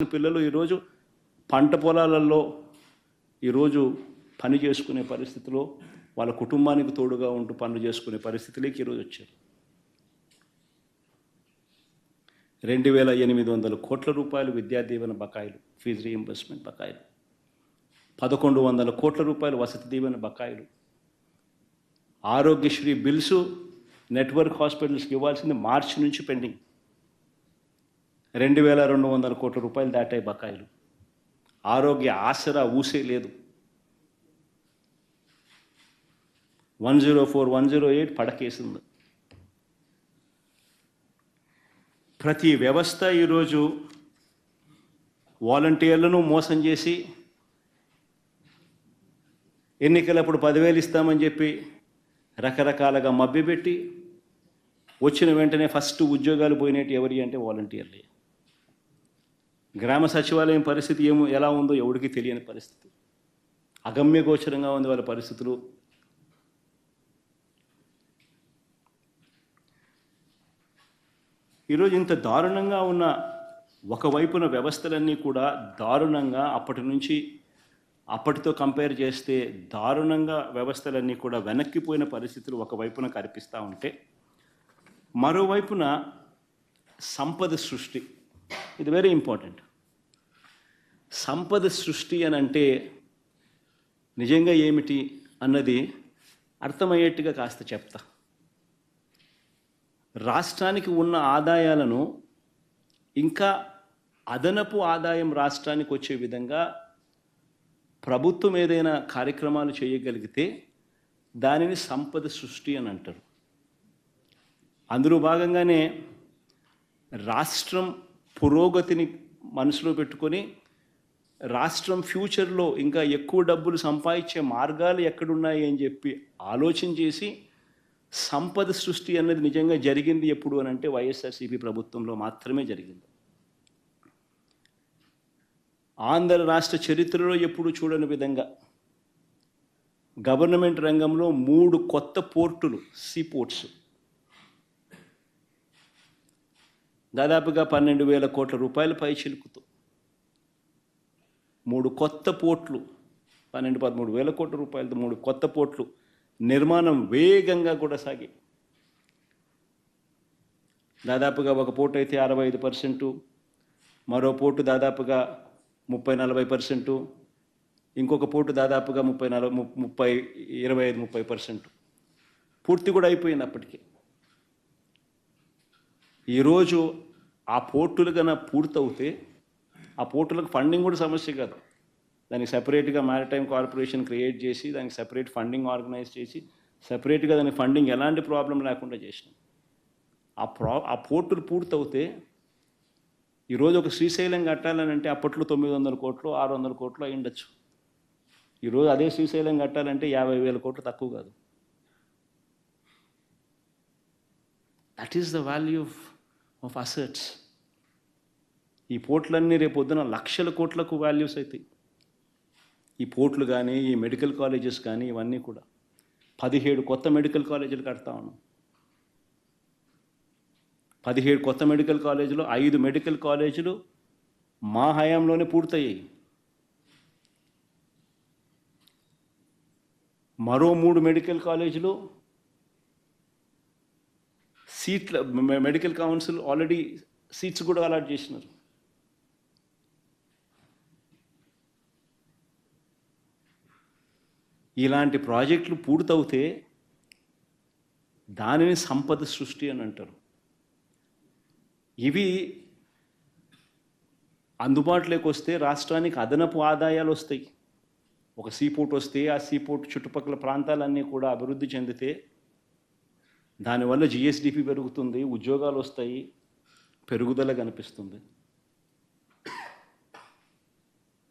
పిల్లలు ఈరోజు పంట పొలాలలో ఈరోజు పని చేసుకునే పరిస్థితిలో వాళ్ళ కుటుంబానికి తోడుగా ఉంటూ పనులు చేసుకునే పరిస్థితిలోకి ఈరోజు వచ్చారు. 2,800 కోట్ల రూపాయలు విద్యా దీవెన బకాయిలు, ఫీజు రీయింబర్స్మెంట్ బకాయిలు, 1,100 కోట్ల రూపాయలు వసతి దీవెన బకాయిలు, ఆరోగ్యశ్రీ బిల్సు నెట్వర్క్ హాస్పిటల్స్కి ఇవ్వాల్సింది మార్చి నుంచి పెండింగ్. 2,200 కోట్ల రూపాయలు దాటాయి బకాయిలు. ఆరోగ్య ఆసరా ఊసే లేదు. 104, 108 పడకేసింది. ప్రతి వ్యవస్థ ఈరోజు వాలంటీర్లను మోసం చేసి ఎన్నికలప్పుడు 10,000 ఇస్తామని చెప్పి రకరకాలుగా మభ్యపెట్టి వచ్చిన వెంటనే ఫస్ట్ ఉద్యోగాలు పోయినట్టు ఎవరి అంటే వాలంటీర్లే. గ్రామ సచివాలయం పరిస్థితి ఎలా ఉందో ఎవరికి తెలియని పరిస్థితి, అగమ్య గోచరంగా ఉంది వాళ్ళ పరిస్థితులు. ఈరోజు ఇంత దారుణంగా ఉన్న ఒకవైపున వ్యవస్థలన్నీ కూడా దారుణంగా అప్పటితో కంపేర్ చేస్తే దారుణంగా వ్యవస్థలన్నీ కూడా వెనక్కిపోయిన పరిస్థితులు ఒకవైపున కనిపిస్తూ ఉంటే, మరోవైపున సంపద సృష్టి, ఇది వెరీ ఇంపార్టెంట్. సంపద సృష్టి అని అంటే నిజంగా ఏమిటి అన్నది అర్థమయ్యేట్టుగా కాస్త చెప్తా. రాష్ట్రానికి ఉన్న ఆదాయాలను ఇంకా అదనపు ఆదాయం రాష్ట్రానికి వచ్చే విధంగా ప్రభుత్వం ఏదైనా కార్యక్రమాలు చేయగలిగితే దానిని సంపద సృష్టి అని అంటారు. అందులో భాగంగానే రాష్ట్రం పురోగతిని మనసులో పెట్టుకొని రాష్ట్రం ఫ్యూచర్లో ఇంకా ఎక్కువ డబ్బులు సంపాదించే మార్గాలు ఎక్కడున్నాయి అని చెప్పి ఆలోచన చేసి సంపద సృష్టి అన్నది నిజంగా జరిగింది ఎప్పుడు అని అంటే వైఎస్ఆర్సీపీ ప్రభుత్వంలో మాత్రమే జరిగింది. ఆంధ్ర రాష్ట్ర చరిత్రలో ఎప్పుడు చూడని విధంగా గవర్నమెంట్ రంగంలో 3 కొత్త పోర్టులు, సీపోర్ట్స్, దాదాపుగా 12,000 కోట్ల రూపాయల పై చిలుకుతూ 3 కొత్త పోర్ట్లు, 12-13 వేల కోట్ల రూపాయలతో 3 కొత్త పోర్ట్లు నిర్మాణం వేగంగా కూడా సాగి, దాదాపుగా ఒక పోర్టు అయితే 65%, మరో పోర్టు దాదాపుగా 30-40%, ఇంకొక పోర్టు దాదాపుగా 25-30% పూర్తి కూడా అయిపోయింది అప్పటికి. ఈరోజు ఆ పోర్టులు కన్నా పూర్తవుతే ఆ పోర్టులకు ఫండింగ్ కూడా సమస్య కాదు. దానికి సపరేట్గా మ్యారిటైమ్ కార్పొరేషన్ క్రియేట్ చేసి దానికి సపరేట్ ఫండింగ్ ఆర్గనైజ్ చేసి సపరేట్గా దానికి ఫండింగ్ ఎలాంటి ప్రాబ్లం లేకుండా చేసినాం. ఆ పోర్టులు పూర్తవుతే ఈరోజు ఒక శ్రీశైలం కట్టాలని అంటే అప్పట్లో 900 కోట్లు 600 కోట్లు అయి ఉండొచ్చు. ఈరోజు అదే శ్రీశైలం కట్టాలంటే 50,000 కోట్లు తక్కువ కాదు. That is the value of assets. ఈ పోర్ట్లన్నీ రేపొద్దున లక్షల కోట్లకు వాల్యూస్ అవుతాయి. ఈ పోర్ట్లు కానీ, ఈ మెడికల్ కాలేజెస్ కానీ, ఇవన్నీ కూడా 17 కొత్త మెడికల్ కాలేజీలు కడతా ఉన్నాం. 17 కొత్త మెడికల్ కాలేజీలు, 5 మెడికల్ కాలేజీలు మా హయాంలోనే పూర్తయ్యాయి. మరో 3 మెడికల్ కాలేజీలు మెడికల్ కౌన్సిల్ ఆల్రెడీ సీట్స్ కూడా అలాట్ చేసినారు. ఇలాంటి ప్రాజెక్టులు పూర్తవుతే దానిని సంపద సృష్టి అని అంటారు. ఇవి అందుబాటులోకి వస్తే రాష్ట్రానికి అదనపు ఆదాయాలు వస్తాయి. ఒక సీపోర్ట్ వస్తే ఆ సీపోర్ట్ చుట్టుపక్కల ప్రాంతాలన్నీ కూడా అభివృద్ధి చెందితే దానివల్ల జిఎస్డిపి పెరుగుతుంది, ఉద్యోగాలు వస్తాయి, పెరుగుదల కనిపిస్తుంది.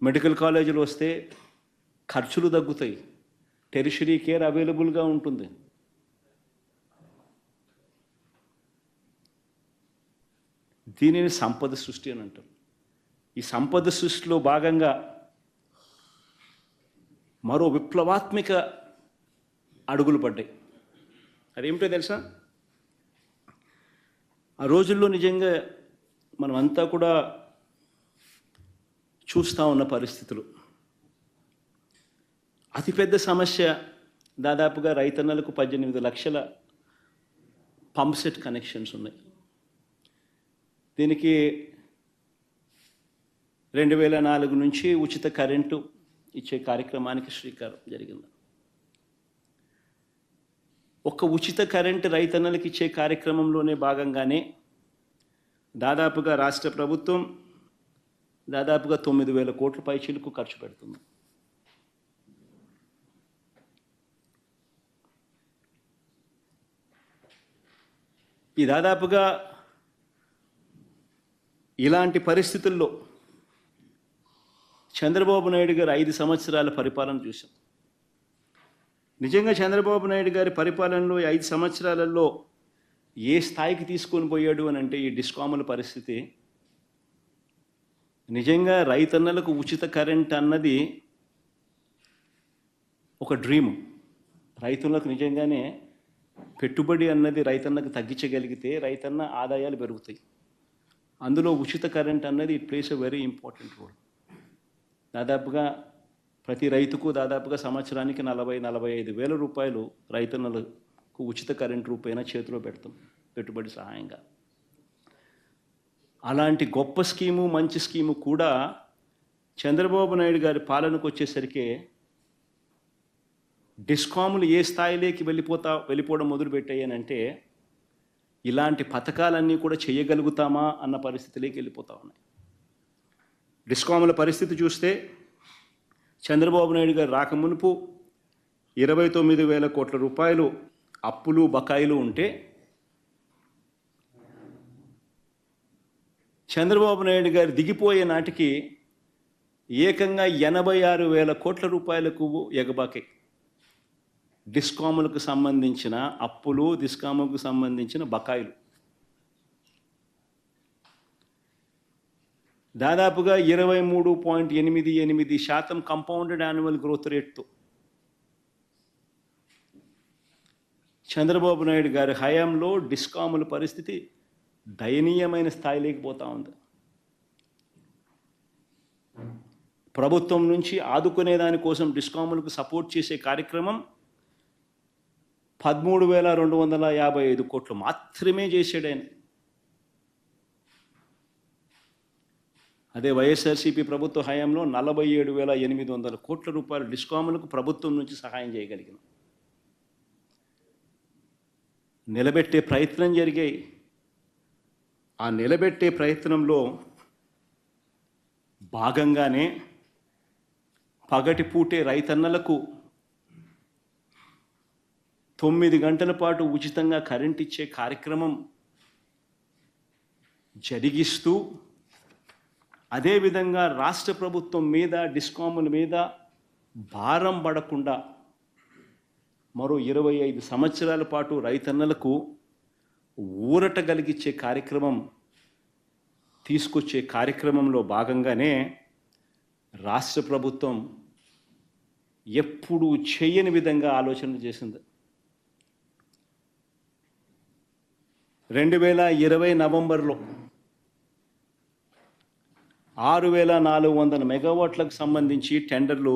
మెడికల్ కాలేజీలు వస్తే ఖర్చులు తగ్గుతాయి, టెరిషరీ కేర్ అవైలబుల్గా ఉంటుంది. దీనిని సంపద సృష్టి అని అంటారు. ఈ సంపద సృష్టిలో భాగంగా మరో విప్లవాత్మక అడుగులు పడ్డాయి. అదేమిటో తెలుసా? ఆ రోజుల్లో నిజంగా మనమంతా కూడా చూస్తూ ఉన్న పరిస్థితులు. అతిపెద్ద సమస్య దాదాపుగా రైతన్నలకు 18 లక్షల పంప్ సెట్ కనెక్షన్స్ ఉన్నాయి. దీనికి 2004 నుంచి ఉచిత కరెంటు ఇచ్చే కార్యక్రమానికి శ్రీకారం జరిగింది. ఒక ఉచిత కరెంటు రైతన్నలకు ఇచ్చే కార్యక్రమంలోనే భాగంగానే దాదాపుగా రాష్ట్ర ప్రభుత్వం దాదాపుగా 9,000 కోట్ల పైచీలకు ఖర్చు పెడుతుంది. ఈ దాదాపుగా ఇలాంటి పరిస్థితుల్లో చంద్రబాబు నాయుడు గారు 5 సంవత్సరాల పరిపాలన చూశాం. నిజంగా చంద్రబాబు నాయుడు గారి పరిపాలనలో 5 సంవత్సరాలలో ఏ స్థాయికి తీసుకొని పోయాడు అని అంటే ఈ డిస్కాముల పరిస్థితి నిజంగా రైతన్నలకు ఉచిత కరెంట్ అన్నది ఒక డ్రీమ్. రైతులకు నిజంగానే పెట్టుబడి అన్నది రైతన్నకు తగ్గించగలిగితే రైతన్న ఆదాయాలు పెరుగుతాయి. అందులో ఉచిత కరెంట్ అన్నది it plays a very important role. దాదాపుగా ప్రతి రైతుకు దాదాపుగా సంవత్సరానికి 40-45 వేల రూపాయలు రైతన్నలకు ఉచిత కరెంట్ రూపైనా చేతిలో పెడతాం పెట్టుబడి సహాయంగా. అలాంటి గొప్ప స్కీము మంచి స్కీము కూడా చంద్రబాబు నాయుడు గారి పాలనకు వచ్చేసరికి డిస్కాములు ఏ స్థాయిలోకి వెళ్ళిపోవడం మొదలుపెట్టాయనంటే ఇలాంటి పథకాలన్నీ కూడా చేయగలుగుతామా అన్న పరిస్థితిలోకి వెళ్ళిపోతూ ఉన్నాయి. డిస్కాముల పరిస్థితి చూస్తే చంద్రబాబు నాయుడు గారు రాకమునుపు 29,000 కోట్ల రూపాయలు అప్పులు బకాయిలు ఉంటే చంద్రబాబు నాయుడు గారు దిగిపోయే నాటికి ఏకంగా 86,000 కోట్ల రూపాయలకు ఎగబాకే డిస్కాములకు సంబంధించిన అప్పులు, డిస్కాములకు సంబంధించిన బకాయిలు. దాదాపుగా 23.88% కంపౌండెడ్ యాన్యువల్ గ్రోత్ రేట్తో చంద్రబాబు నాయుడు గారి హయాంలో డిస్కాముల పరిస్థితి దయనీయమైన స్థాయిలోకి పోతా ఉంది. ప్రభుత్వం నుంచి ఆదుకునే దానికోసం డిస్కాములకు సపోర్ట్ చేసే కార్యక్రమం 13,255 కోట్లు మాత్రమే చేశాడు ఆయన. అదే వైఎస్ఆర్సీపీ ప్రభుత్వ హయాంలో 47,800 కోట్ల రూపాయల డిస్కాములకు ప్రభుత్వం నుంచి సహాయం చేయగలిగిన నిలబెట్టే ప్రయత్నం జరిగాయి. ఆ నిలబెట్టే ప్రయత్నంలో భాగంగానే పగటిపూటే రైతన్నలకు 9 గంటల పాటు ఉచితంగా కరెంట్ ఇచ్చే కార్యక్రమం జరిగిస్తూ అదేవిధంగా రాష్ట్ర ప్రభుత్వం మీద డిస్కాముల మీద భారం పడకుండా మరో 25 సంవత్సరాల పాటు రైతన్నలకు ఊరట కలిగించే కార్యక్రమం తీసుకొచ్చే కార్యక్రమంలో భాగంగానే రాష్ట్ర ప్రభుత్వం ఎప్పుడూ చేయని విధంగా ఆలోచనలు చేసింది. 2020 నవంబర్లో 6,400 మెగావాట్లకు సంబంధించి టెండర్లు